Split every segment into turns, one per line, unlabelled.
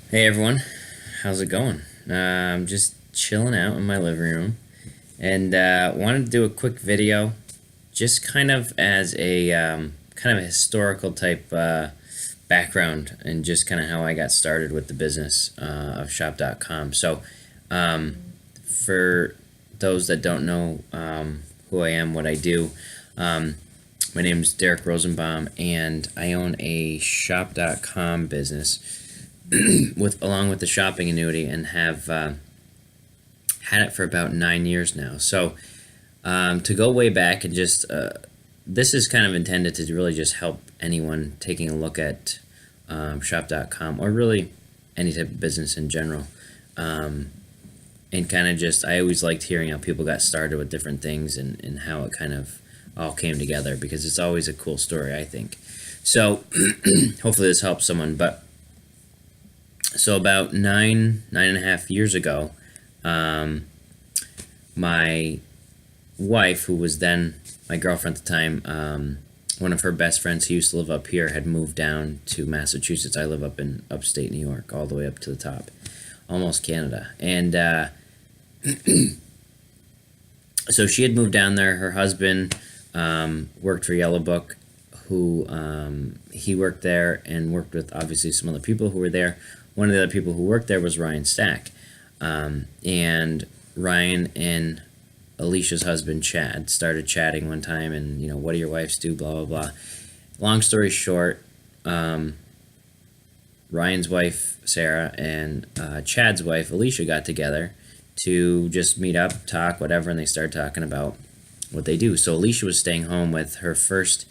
Hey everyone, how's it going? I'm just chilling out in my living room and wanted to do a quick video just kind of as a kind of a historical type background and just kind of how I got started with the business of shop.com. So, for those that don't know who I am, what I do, my name is Derek Rosenbaum and I own a shop.com business with along with the shopping annuity and have had it for about 9 years now. So to go way back and just this is kind of intended to really just help anyone taking a look at shop.com or really any type of business in general. And kind of just, I always liked hearing how people got started with different things and how it kind of all came together because it's always a cool story, I think. So hopefully this helps someone. But so about 9.5 years ago, my wife, who was then my girlfriend at the time, one of her best friends who used to live up here had moved down to Massachusetts. I live up in upstate New York, all the way up to the top, almost Canada. And so she had moved down there. Her husband worked for Yellow Book, who he worked there and worked with obviously some other people who were there. One of the other people who worked there was Ryan Stack. And Ryan and Alicia's husband, Chad, started chatting one time and, what do your wives do, blah, blah, blah. Long story short, Ryan's wife, Sarah, and Chad's wife, Alicia, got together to just meet up, talk, whatever, and they started talking about what they do. So Alicia was staying home with her first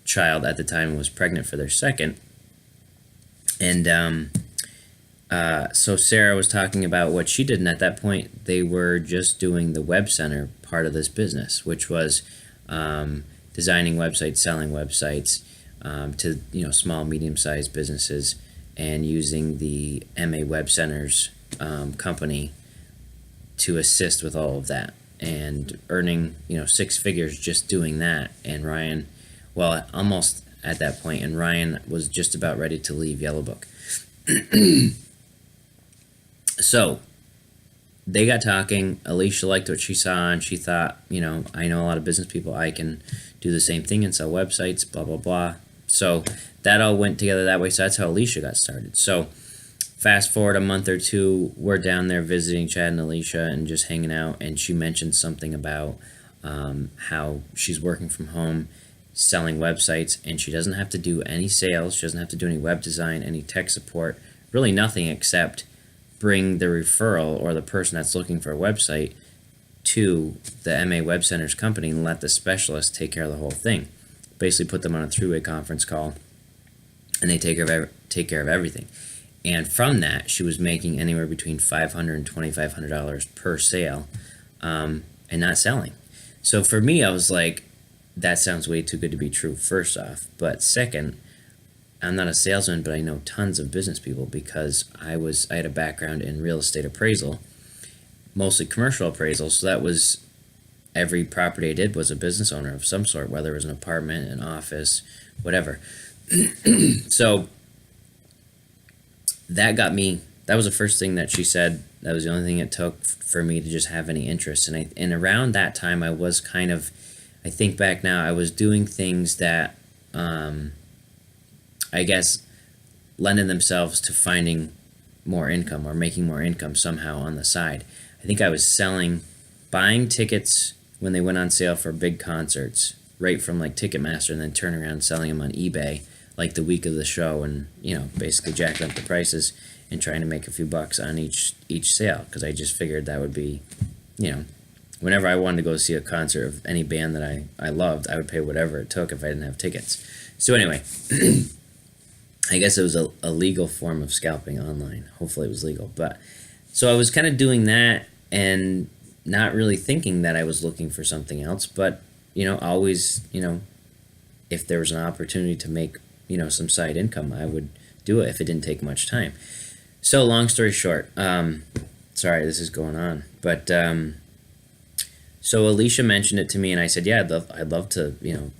child at the time and was pregnant for their second. And so Sarah was talking about what she did, and at that point they were just doing the web center part of this business, which was designing websites, selling websites to small, medium-sized businesses, and using the MA Web Centers company to assist with all of that, and earning six figures just doing that. And Ryan, well, almost at that point, and Ryan was just about ready to leave Yellow Book. So they got talking. Alicia liked what she saw, and she thought, I know a lot of business people. I can do the same thing and sell websites, blah, blah, blah. So that all went together that way. So that's how Alicia got started. So fast forward a month or two, we're down there visiting Chad and Alicia and just hanging out, and she mentioned something about how she's working from home, selling websites, and she doesn't have to do any sales. She doesn't have to do any web design, any tech support, really nothing except bring the referral or the person that's looking for a website to the MA Web Centers company and let the specialist take care of the whole thing. Basically put them on a three-way conference call, and they take care of everything. And from that, she was making anywhere between $500 and $2,500 per sale, and not selling. So for me, I was like, that sounds way too good to be true, first off. But second, I'm not a salesman, but I know tons of business people because I had a background in real estate appraisal, mostly commercial appraisal. So that was every property I did was a business owner of some sort, whether it was an apartment, an office, whatever. So that got me. That was the first thing that she said. That was the only thing it took for me to just have any interest. And around that time, I was kind of, I think back now, I was doing things that I guess lending themselves to finding more income or making more income somehow on the side. I think I was buying tickets when they went on sale for big concerts, right from like Ticketmaster, and then turning around and selling them on eBay like the week of the show, and basically jacking up the prices and trying to make a few bucks on each sale, because I just figured that would be, whenever I wanted to go see a concert of any band that I loved, I would pay whatever it took if I didn't have tickets. So anyway, I guess it was a legal form of scalping online. Hopefully it was legal. But so I was kind of doing that and not really thinking that I was looking for something else. But, always, if there was an opportunity to make, some side income, I would do it if it didn't take much time. So long story short, sorry, this is going on. But so Alicia mentioned it to me, and I said, yeah, I'd love to,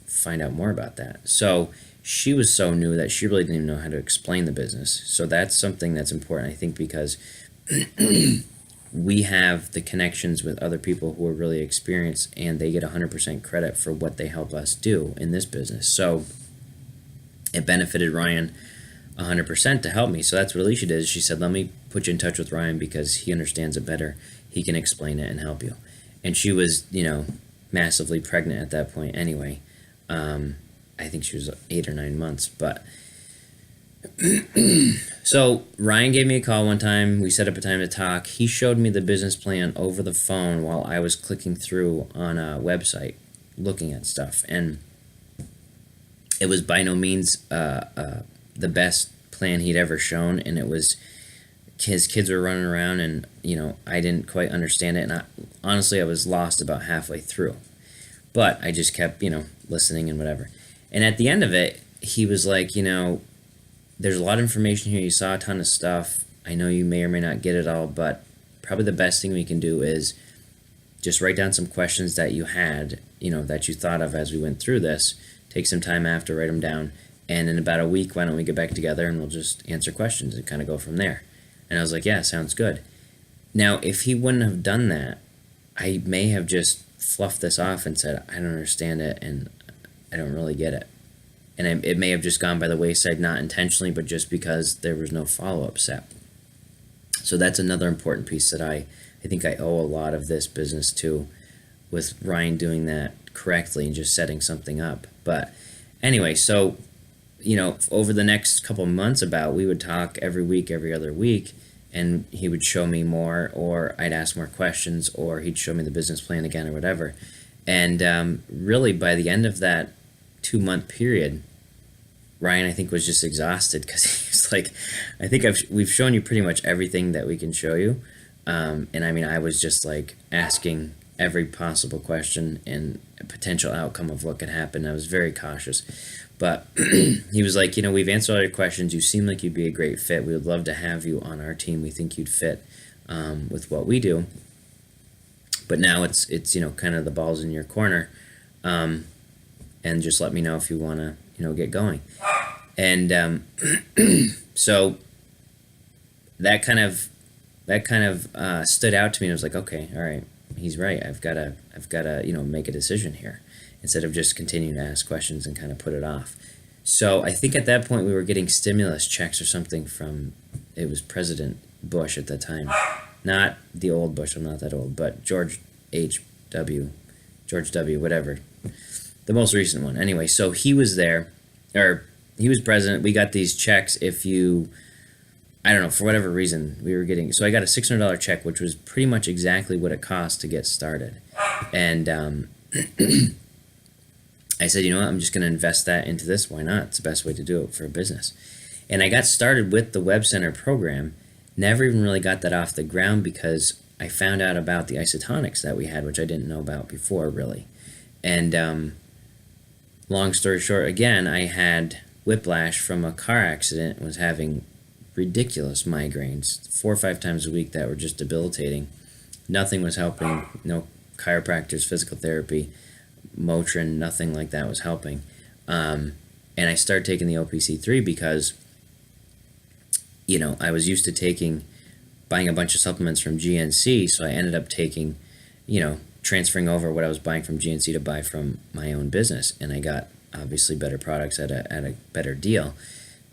find out more about that. So she was so new that she really didn't even know how to explain the business. So that's something that's important, I think, because we have the connections with other people who are really experienced, and they get 100% credit for what they help us do in this business. So it benefited Ryan 100% to help me. So that's what Alicia did. She said, let me put you in touch with Ryan because he understands it better. He can explain it and help you. And she was, massively pregnant at that point anyway. I think she was 8 or 9 months. But so Ryan gave me a call one time. We set up a time to talk. He showed me the business plan over the phone while I was clicking through on a website looking at stuff. And it was by no means the best plan he'd ever shown. And it was, his kids were running around and, I didn't quite understand it. And honestly, I was lost about halfway through. But I just kept, listening and whatever. And at the end of it, he was like, there's a lot of information here. You saw a ton of stuff. I know you may or may not get it all, but probably the best thing we can do is just write down some questions that you had, that you thought of as we went through this. Take some time after, write them down. And in about a week, why don't we get back together and we'll just answer questions and kind of go from there. And I was like, yeah, sounds good. Now, if he wouldn't have done that, I may have just fluffed this off and said, I don't understand it and I don't really get it. And it may have just gone by the wayside, not intentionally, but just because there was no follow-up set. So that's another important piece that I think I owe a lot of this business to, with Ryan doing that correctly and just setting something up. But anyway, so, over the next couple of months we would talk every week, every other week, and he would show me more, or I'd ask more questions, or he'd show me the business plan again or whatever. And really, by the end of that 2-month period, Ryan, I think, was just exhausted because he was like, I think we've shown you pretty much everything that we can show you. And I mean, I was just like asking every possible question and a potential outcome of what could happen. I was very cautious. But he was like, we've answered all your questions. You seem like you'd be a great fit. We would love to have you on our team. We think you'd fit with what we do. But now it's kind of the ball's in your corner. And just let me know if you want to, get going. And so that kind of stood out to me. And I was like, okay, all right, he's right. I've got to make a decision here instead of just continuing to ask questions and kind of put it off. So I think at that point we were getting stimulus checks or something from, it was President Bush at the time, not the old Bush. I'm not that old, but George W. Whatever. The most recent one. Anyway, so he was there, or he was president. We got these checks if you, I don't know, for whatever reason, we were getting, so I got a $600 check, which was pretty much exactly what it cost to get started. And I said, you know what, I'm just going to invest that into this. Why not? It's the best way to do it for a business. And I got started with the Web Center program, never even really got that off the ground because I found out about the isotonics that we had, which I didn't know about before, really. And long story short, again, I had whiplash from a car accident, was having ridiculous migraines 4 or 5 times a week that were just debilitating. Nothing was helping. No chiropractors, physical therapy, Motrin, nothing like that was helping. And I started taking the OPC3 because, I was used to buying a bunch of supplements from GNC, so I ended up taking, transferring over what I was buying from GNC to buy from my own business, and I got obviously better products at a better deal,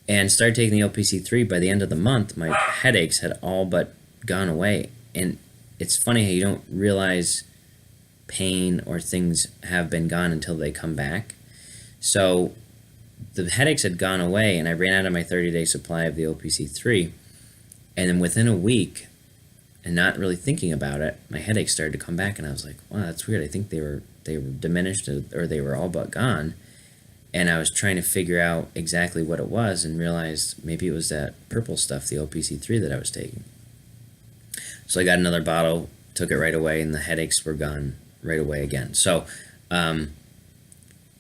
and started taking the OPC3. By the end of the month, my headaches had all but gone away, and it's funny how you don't realize pain or things have been gone until they come back. So the headaches had gone away, and I ran out of my 30-day supply of the OPC3, and then within a week, and not really thinking about it, my headaches started to come back, and I was like, wow, that's weird. I think they were diminished, or they were all but gone. And I was trying to figure out exactly what it was and realized maybe it was that purple stuff, the OPC3, that I was taking. So I got another bottle, took it right away, and the headaches were gone right away again. So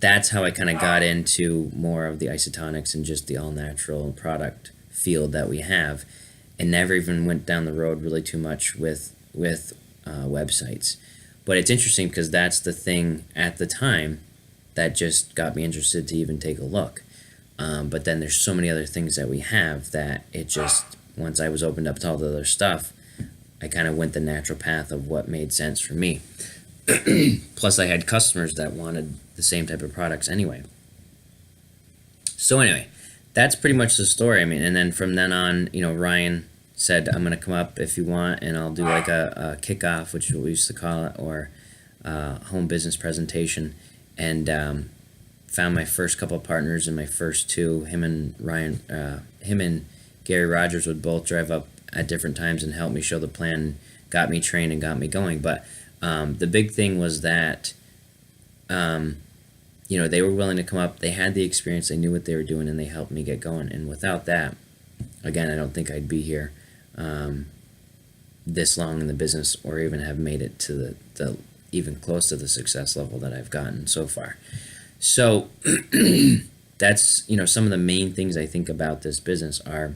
that's how I kind of got into more of the isotonics and just the all-natural product field that we have, and never even went down the road really too much with websites. But it's interesting because that's the thing at the time that just got me interested to even take a look. But then there's so many other things that we have that it just, once I was opened up to all the other stuff, I kind of went the natural path of what made sense for me. Plus, I had customers that wanted the same type of products anyway. So anyway, that's pretty much the story. I mean, and then from then on, Ryan said, I'm going to come up if you want, and I'll do like a kickoff, which is what we used to call it, or home business presentation. And found my first couple of partners, and my first two, him and Gary Rogers would both drive up at different times and help me show the plan, got me trained and got me going. But the big thing was that they were willing to come up. They had the experience. They knew what they were doing, and they helped me get going. And without that, again, I don't think I'd be here this long in the business, or even have made it to the even close to the success level that I've gotten so far. So that's, some of the main things I think about this business are,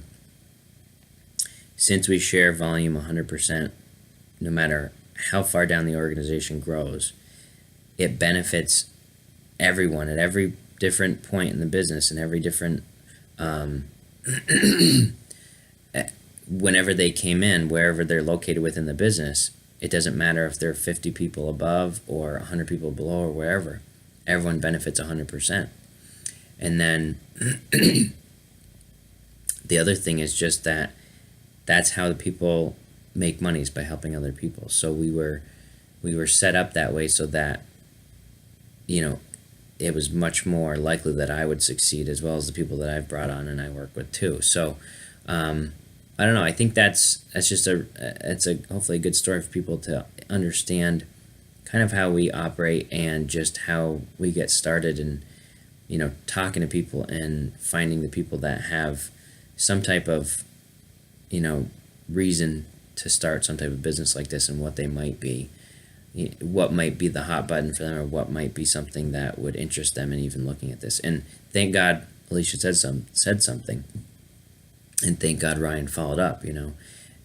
since we share volume 100%, no matter how far down the organization grows, it benefits everyone at every different point in the business, and every different whenever they came in, wherever they're located within the business. It doesn't matter if they're 50 people above or 100 people below or wherever. Everyone benefits 100%. And then the other thing is just that that's how the people make money, is by helping other people. So we were set up that way so that it was much more likely that I would succeed, as well as the people that I've brought on and I work with too. So I don't know. I think that's just it's hopefully a good story for people to understand kind of how we operate, and just how we get started, and talking to people and finding the people that have some type of reason to start some type of business like this, and what they might be, what might be the hot button for them, or what might be something that would interest them in even looking at this. And thank God Alicia said something, and thank God Ryan followed up,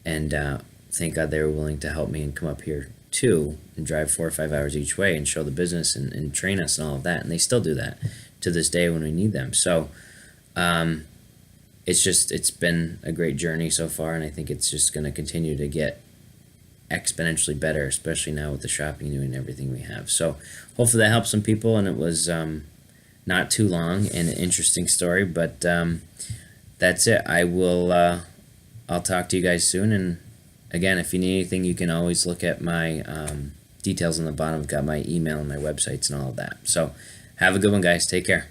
and thank God they were willing to help me and come up here too, and drive 4 or 5 hours each way and show the business and train us and all of that. And they still do that to this day when we need them. So it's been a great journey so far, and I think it's just going to continue to get exponentially better, especially now with the shopping and everything we have. So hopefully that helps some people, and it was not too long and an interesting story, but that's it. I'll talk to you guys soon, and again, if you need anything, you can always look at my details on the bottom. I've got my email and my websites and all of that. So have a good one, guys. Take care.